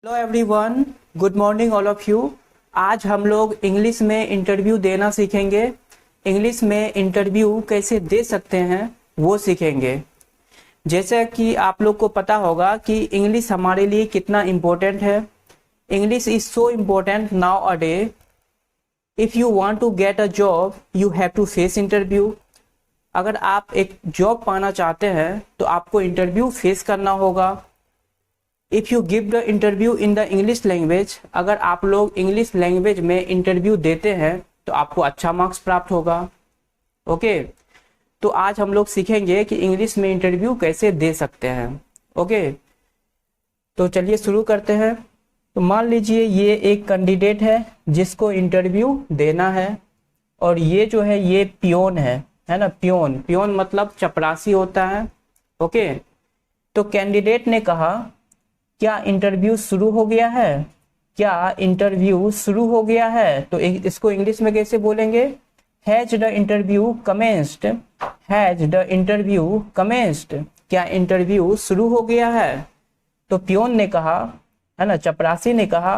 Hello everyone, good morning all of you. आज हम लोग इंग्लिश में इंटरव्यू देना सीखेंगे। इंग्लिश में इंटरव्यू कैसे दे सकते हैं वो सीखेंगे। जैसा कि आप लोग को पता होगा कि इंग्लिश हमारे लिए कितना इम्पोर्टेंट है। English is so important now a day. If you want to get a job you have to face interview. अगर आप एक जॉब पाना चाहते हैं तो आपको इंटरव्यू फेस करना होगा। If you give the interview in the English language, अगर आप लोग इंग्लिश लैंग्वेज में इंटरव्यू देते हैं तो आपको अच्छा मार्क्स प्राप्त होगा। ओके, तो आज हम लोग सीखेंगे कि इंग्लिश में इंटरव्यू कैसे दे सकते हैं। ओके, तो चलिए शुरू करते हैं। तो मान लीजिए ये एक कैंडिडेट है जिसको इंटरव्यू देना है, और ये जो है ये पियोन है ना। पियोन पियोन मतलब चपरासी होता है। ओके, तो कैंडिडेट ने कहा क्या इंटरव्यू शुरू हो गया है, क्या इंटरव्यू शुरू हो गया है। तो इसको इंग्लिश में कैसे बोलेंगे? Has the interview commenced, has the interview commenced, क्या इंटरव्यू शुरू हो गया है। तो पियोन ने कहा, है ना, चपरासी ने कहा,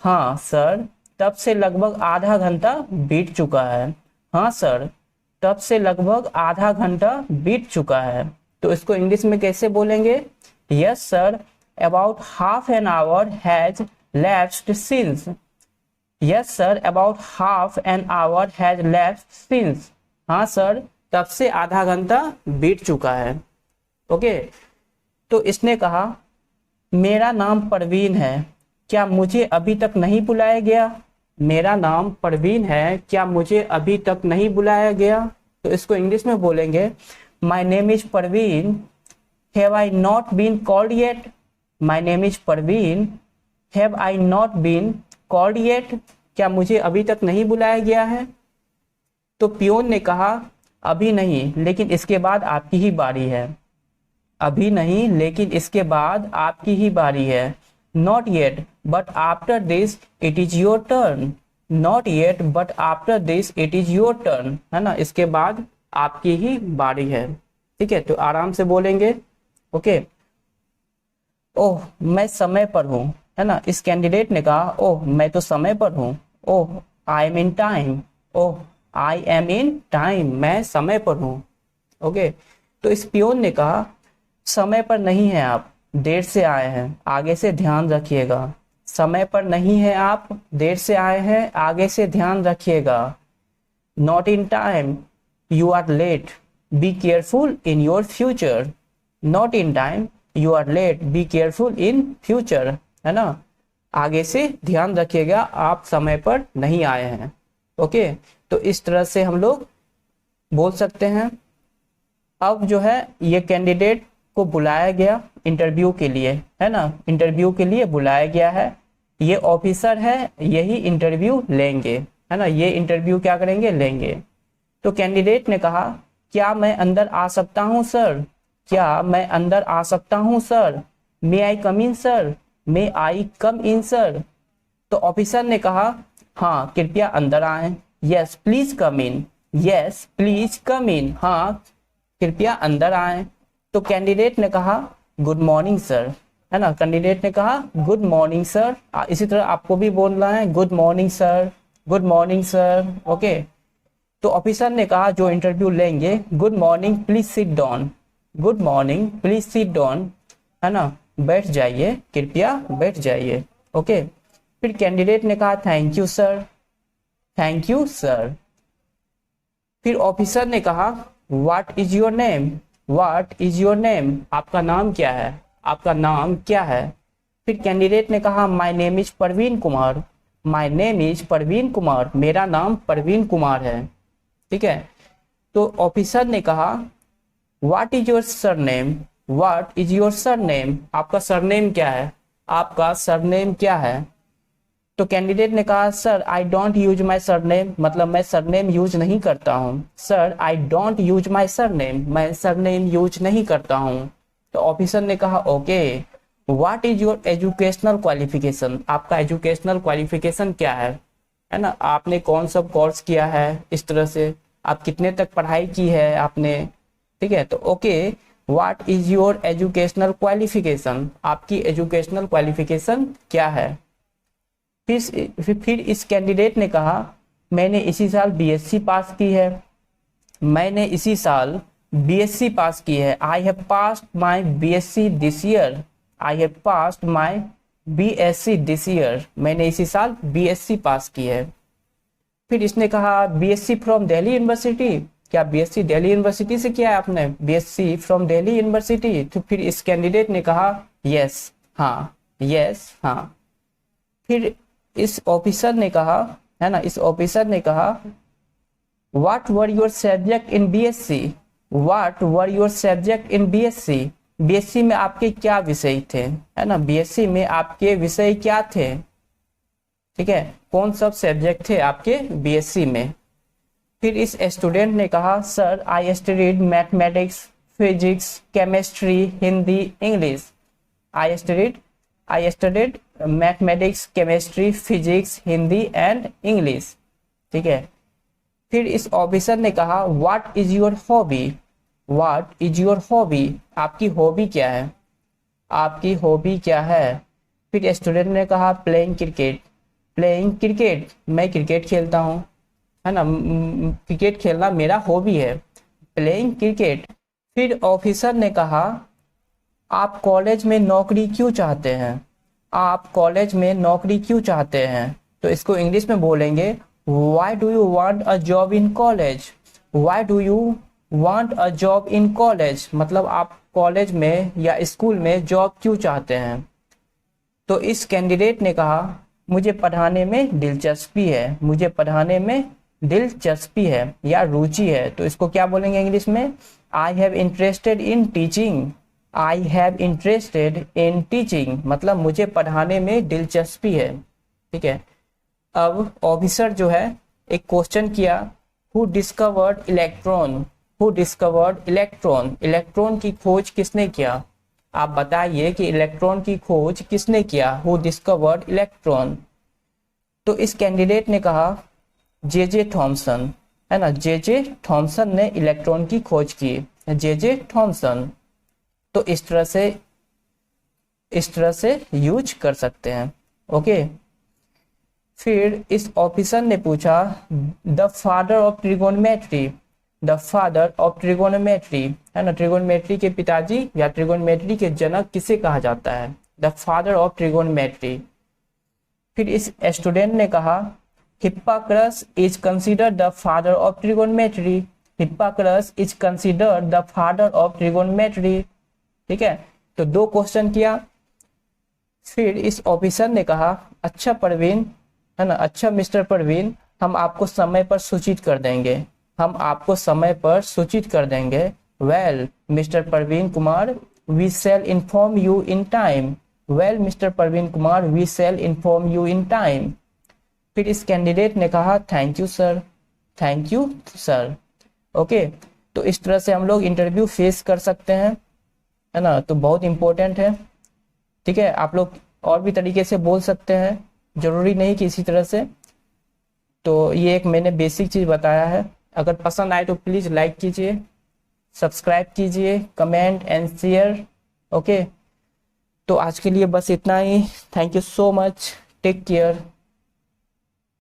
हाँ सर, तब से लगभग आधा घंटा बीत चुका है। हाँ सर, तब से लगभग आधा घंटा बीत चुका है। तो इसको इंग्लिश में कैसे बोलेंगे? Yes sir, about half an hour has lapsed since. Yes sir, about half an hour has lapsed since. हाँ सर, तब से आधा घंटा बीत चुका है। ओके, तो इसने कहा मेरा नाम परवीन है, क्या मुझे अभी तक नहीं बुलाया गया। मेरा नाम परवीन है, क्या मुझे अभी तक नहीं बुलाया गया। तो इसको इंग्लिश में बोलेंगे my name is Parveen, have I not been called yet. My name is Parveen, have I not been called yet? क्या मुझे अभी तक नहीं बुलाया गया है। तो पियोन ने कहा अभी नहीं, लेकिन इसके बाद आपकी ही बारी है। अभी नहीं, लेकिन इसके बाद आपकी ही बारी है। Not yet, but after this it is your turn. Not yet, but after this it is your turn. है ना, इसके बाद आपकी ही बारी है। ठीक है, तो आराम से बोलेंगे। ओके, ओह मैं समय पर हूँ, है ना। इस कैंडिडेट ने कहा ओह मैं तो समय पर हूँ। Oh I am in time, oh I am in time, मैं समय पर हूँ। ओके, तो इस पियोन ने कहा समय पर नहीं है आप, देर से आए हैं, आगे से ध्यान रखिएगा। समय पर नहीं है आप, देर से आए हैं, आगे से ध्यान रखिएगा। Not in time, you are late, be careful in your future. Not in time, you are late, be careful in future, है ना, आगे से ध्यान रखिएगा, आप समय पर नहीं आए हैं। ओके, तो इस तरह से हम लोग बोल सकते हैं। अब जो है ये कैंडिडेट को बुलाया गया इंटरव्यू के लिए, है ना, इंटरव्यू के लिए बुलाया गया है। ये ऑफिसर है, यही इंटरव्यू लेंगे, है ना, ये इंटरव्यू क्या करेंगे, लेंगे। तो कैंडिडेट ने कहा क्या मैं अंदर आ सकता हूँ सर, क्या मैं अंदर आ सकता हूँ sir. May I come in sir, may I come in sir. तो ऑफिसर ने कहा हाँ कृपया अंदर आए। Yes please come in, yes please come in, हाँ कृपया अंदर आए। तो कैंडिडेट ने कहा गुड मॉर्निंग सर, है ना, कैंडिडेट ने कहा गुड मॉर्निंग सर। इसी तरह आपको भी बोलना है good morning sir, good morning sir. Okay, तो ऑफिसर ने कहा जो इंटरव्यू लेंगे good morning please sit down, good morning please sit down, है ना, बैठ जाइए, कृपया बैठ जाइए। ओके, फिर कैंडिडेट ने कहा thank you sir, thank you sir. फिर ऑफिसर ने कहा what is your name, what is your name, आपका नाम क्या है, आपका नाम क्या है। फिर कैंडिडेट ने कहा my name is Parveen Kumar, my name is Parveen Kumar, मेरा नाम परवीन कुमार है। ठीक है, तो ऑफिसर ने कहा What is your surname? What is your surname? आपका सरनेम क्या है, आपका सरनेम क्या है। तो कैंडिडेट ने कहा sir I don't use my surname, मतलब मैं सरनेम यूज नहीं करता हूँ। Sir I don't use my surname, मैं सरनेम यूज नहीं करता हूँ। तो ऑफिसर ने कहा okay what is your educational qualification, आपका एजुकेशनल क्वालिफिकेशन क्या है ना, आपने कौन सा कोर्स किया है, इस तरह से आप कितने तक पढ़ाई की है आपने। ठीक है, तो okay what is your educational qualification, आपकी एजुकेशनल क्वालिफिकेशन क्या है। फिर इस कैंडिडेट ने कहा मैंने इसी साल बीएससी पास की है, मैंने इसी साल बीएससी पास की है। I have passed my BSc this year, I have passed my BSc this year, मैंने इसी साल बीएससी पास की है। फिर इसने कहा बीएससी फ्रॉम दिल्ली यूनिवर्सिटी, क्या बीएससी दिल्ली यूनिवर्सिटी से किया है आपने, बीएससी फ्रॉम दिल्ली यूनिवर्सिटी। तो फिर इस कैंडिडेट ने कहा यस हाँ, यस हाँ। फिर इस ऑफिसर ने कहा, है ना, इस ऑफिसर ने कहा what were your subject in BSc, what were your subject in BSc, BSc में आपके क्या विषय थे, है ना, बीएससी में आपके विषय क्या थे, ठीक है, कौन सब सब्जेक्ट थे आपके बीएससी में। फिर इस स्टूडेंट ने कहा sir I studied mathematics, physics, chemistry, Hindi, English, I studied mathematics, chemistry, physics, Hindi and English, ठीक है। फिर इस ऑफिसर ने कहा what is your hobby, what is your hobby, आपकी हॉबी क्या है, आपकी हॉबी क्या है। फिर स्टूडेंट ने कहा प्लेइंग क्रिकेट, प्लेइंग क्रिकेट, मैं क्रिकेट खेलता हूँ, है ना, क्रिकेट खेलना मेरा हॉबी है, प्लेइंग क्रिकेट। फिर ऑफिसर ने कहा आप कॉलेज में नौकरी क्यों चाहते हैं, आप कॉलेज में नौकरी क्यों चाहते हैं। तो इसको इंग्लिश में बोलेंगे why do you want a job in college, why do you want a job in college, मतलब आप कॉलेज में या स्कूल में जॉब क्यों चाहते हैं। तो इस कैंडिडेट ने कहा मुझे पढ़ाने में दिलचस्पी है, मुझे पढ़ाने में दिलचस्पी है या रुचि है। तो इसको क्या बोलेंगे इंग्लिश में, I have interested in teaching, I have interested in teaching, मतलब मुझे पढ़ाने में दिलचस्पी है, ठीक है। अब ऑफिसर जो है एक क्वेश्चन किया who discovered electron, who discovered electron, electron की खोज किसने किया, आप बताइए कि इलेक्ट्रॉन की खोज किसने किया, हु डिस्कवर्ड इलेक्ट्रॉन। तो इस कैंडिडेट ने कहा जे थॉमसन, है ना, जे थॉमसन ने इलेक्ट्रॉन की खोज की, जे थॉमसन। तो इस तरह से यूज कर सकते हैं, ओके। फिर इस ऑफिसर ने पूछा the father of trigonometry, the father of trigonometry, है ना, ट्रिगोनोमेट्री के पिताजी या ट्रिगोनोमेट्री के जनक किसे कहा जाता है, द फादर ऑफ ट्रिगोनोमेट्री। फिर इस स्टूडेंट ने कहा Hipparchus is considered the father of trigonometry, Hipparchus is considered the father of trigonometry, ठीक है। तो दो क्वेश्चन किया। फिर इस ऑफिसर ने कहा अच्छा परवीन, है ना, अच्छा मिस्टर परवीन, हम आपको समय पर सूचित कर देंगे, हम आपको समय पर सूचित कर देंगे। Well mister Parveen Kumar we shall inform you in time, well mister Parveen Kumar we shall inform you in time. फिर इस कैंडिडेट ने कहा thank you sir, thank you sir, okay. तो इस तरह से हम लोग इंटरव्यू फेस कर सकते हैं, है ना, तो बहुत इंपॉर्टेंट है, ठीक है। आप लोग और भी तरीके से बोल सकते हैं, जरूरी नहीं कि इसी तरह से। तो ये एक मैंने बेसिक चीज़ बताया है। अगर पसंद आए तो प्लीज़ लाइक कीजिए, सब्सक्राइब कीजिए, कमेंट एंड शेयर, ओके। तो आज के लिए बस इतना ही। Thank you so much, take care.